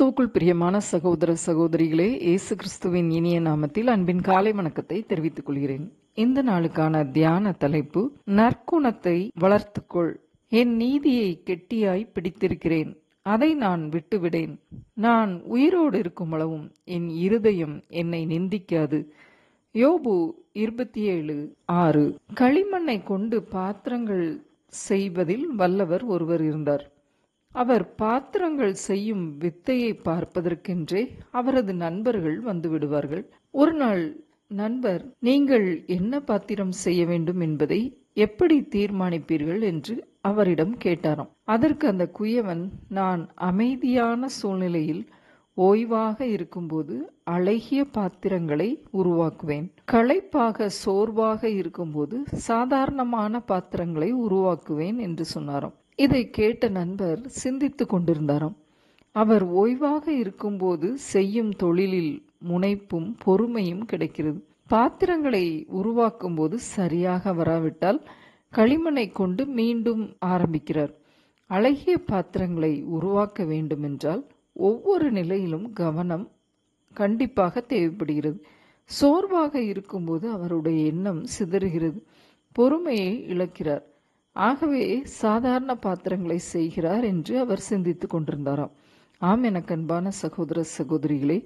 கிறிஸ்துவுக்குள் பிரியமான சகோதர சகோதரிகளே, இயேசு கிறிஸ்துவின் இனிய நாமத்தில் அன்பின் காலை வணக்கத்தை தெரிவித்துக் கொள்கிறேன். இந்த நாளுக்கான தியான தலைப்பு, நற்குணத்தை வளர்த்துக்கொள். என் நீதியை கெட்டியாய் பிடித்திருக்கிறேன், அதை நான் விட்டுவிடேன். நான் உயிரோடு இருக்கும் அளவும் என் இருதயம் என்னை நிந்திக்காது. யோபு 27:6. களிமண்ணை கொண்டு பாத்திரங்கள் செய்வதில் வல்லவர் ஒருவர் இருந்தார். அவர் பாத்திரங்கள் செய்யும் வித்தையை பார்ப்பதற்கென்றே அவரது நண்பர்கள் வந்து விடுவார்கள். ஒரு நாள் நண்பர், நீங்கள் என்ன பாத்திரம் செய்ய வேண்டும் என்பதை எப்படி தீர்மானிப்பீர்கள் என்று அவரிடம் கேட்டாராம். அதற்கு அந்த குயவன், நான் அமைதியான சூழ்நிலையில் ஓய்வாக இருக்கும்போது அழகிய பாத்திரங்களை உருவாக்குவேன், களைப்பாக சோர்வாக இருக்கும்போது சாதாரணமான பாத்திரங்களை உருவாக்குவேன் என்று சொன்னாராம். இதை கேட்ட நண்பர் சிந்தித்து கொண்டிருந்தாராம். அவர் ஓய்வாக இருக்கும்போது செய்யும் தொழிலில் முனைப்பும் பொறுமையும் கிடைக்கிறது. பாத்திரங்களை உருவாக்கும் போது சரியாக வராவிட்டால் களிமண்ணை கொண்டு மீண்டும் ஆரம்பிக்கிறார். அழகிய பாத்திரங்களை உருவாக்க வேண்டுமென்றால் ஒவ்வொரு நிலையிலும் கவனம் கண்டிப்பாக தேவைப்படுகிறது. சோர்வாக இருக்கும்போது அவருடைய எண்ணம் சிதறுகிறது, பொறுமையை இழக்கிறார். ஆகவே சாதாரண பாத்திரங்களை செய்கிறார் என்று அவர் சிந்தித்துக் கொண்டிருந்தாராம். ஆம், எனக்கு அன்பான சகோதர சகோதரிகளே,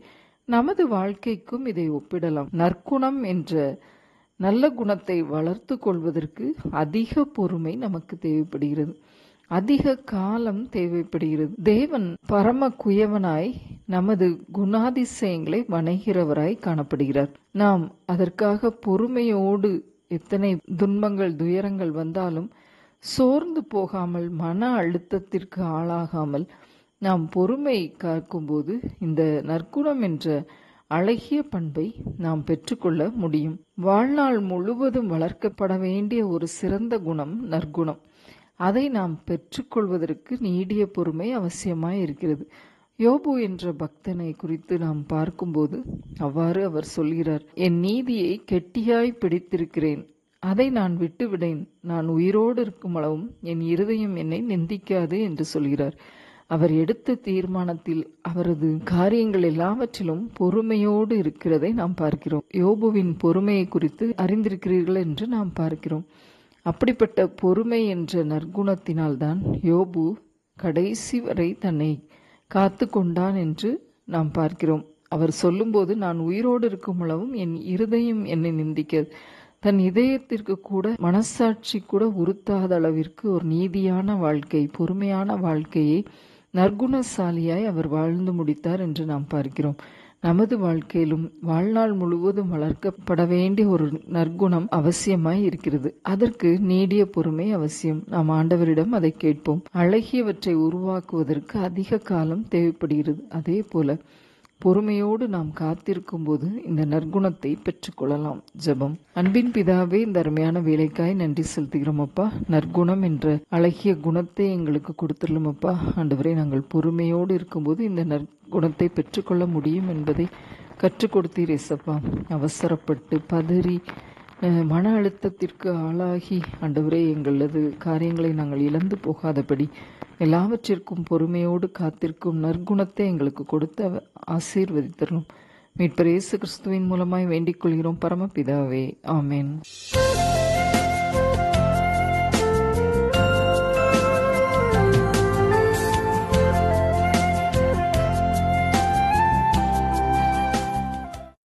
நமது வாழ்க்கைக்கும் இதை ஒப்பிடலாம். நற்குணம் என்ற நல்ல குணத்தை வளர்த்து கொள்வதற்கு அதிக பொறுமை நமக்கு தேவைப்படுகிறது, அதிக காலம் தேவைப்படுகிறது. தேவன் பரம குயவனாய் நமது குணாதிசயங்களை வணைகிறவராய் காணப்படுகிறார். நாம் அதற்காக பொறுமையோடு எத்தனை துன்பங்கள் துயரங்கள் வந்தாலும் சோர்ந்து போகாமல், மன அழுத்தத்திற்கு ஆளாகாமல் நாம் பொறுமை காக்கும்போது இந்த நற்குணம் என்ற அழகிய பண்பை நாம் பெற்றுக்கொள்ள முடியும். வாழ்நாள் முழுவதும் வளர்க்கப்பட வேண்டிய ஒரு சிறந்த குணம் நற்குணம். அதை நாம் பெற்றுக்கொள்வதற்கு நீடிய பொறுமை அவசியமாய் இருக்கிறது. யோபு என்ற பக்தனை குறித்து நாம் பார்க்கும்போது அவ்வாறு அவர் சொல்கிறார், என் நீதியை கெட்டியாய் பிடித்திருக்கிறேன், அதை நான் விட்டுவிடேன். நான் உயிரோடு இருக்கும் அளவும் என் இருதயம் என்னை நிந்திக்காது என்று சொல்கிறார். அவர் எடுத்த தீர்மானத்தில், அவரது காரியங்கள் எல்லாவற்றிலும் பொறுமையோடு இருக்கிறதை நாம் பார்க்கிறோம். யோபுவின் பொறுமையை குறித்து அறிந்திருக்கிறீர்கள் என்று நாம் பார்க்கிறோம். அப்படிப்பட்ட பொறுமை என்ற நற்குணத்தினால்தான் யோபு கடைசி வரை தன்னை காத்து கொண்டான் என்று நாம் பார்க்கிறோம். அவர் சொல்லும்போது, நான் உயிரோடு இருக்கும் அளவும் என் இருதயம் என்னை நிந்திக்காது. தன் இதயத்திற்கு கூட, மனசாட்சி கூட உறுத்தாத அளவிற்கு ஒரு நீதியான வாழ்க்கை, பொறுமையான வாழ்க்கையை நற்குணசாலியாய் அவர் வாழ்ந்து முடித்தார் என்று நாம் பார்க்கிறோம். நமது வாழ்க்கையிலும் வாழ்நாள் முழுவதும் வளர்க்கப்பட வேண்டிய ஒரு நற்குணம் அவசியமாய் இருக்கிறது. அதற்கு நீடிய பொறுமை அவசியம். நாம் ஆண்டவரிடம் அதை கேட்போம். அழகியவற்றை உருவாக்குவதற்கு அதிக காலம் தேவைப்படுகிறது. அதே போல பொறுமையோடு நாம் காத்திருக்கும் போது இந்த நற்குணத்தை பெற்றுக்கொள்ளலாம். ஜெபம். அன்பின் பிதாவே, இந்த அருமையான வேலைக்காய் நன்றி செலுத்துகிறோம் அப்பா. நற்குணம் என்ற அழகிய குணத்தை எங்களுக்கு கொடுத்துள்ளோம் அப்பா. ஆண்டவரே, நாங்கள் பொறுமையோடு இருக்கும்போது இந்த நற்குணத்தை பெற்றுக்கொள்ள முடியும் என்பதை கற்றுக் கொடுத்தீர் ஏசப்பா. அவசரப்பட்டு பதறி மன அழுத்தத்திற்கு ஆளாகி ஆண்டவரே, எங்களது காரியங்களை நாங்கள் இழந்து போகாதபடி எல்லாவற்றிற்கும் பொறுமையோடு காத்திருக்கும் நற்குணத்தை எங்களுக்கு கொடுத்து ஆசீர்வதித்தரும். மீட்பர் இயேசு கிறிஸ்துவின் மூலமாய் வேண்டிக் கொள்கிறோம் பரமபிதாவே. ஆமென்.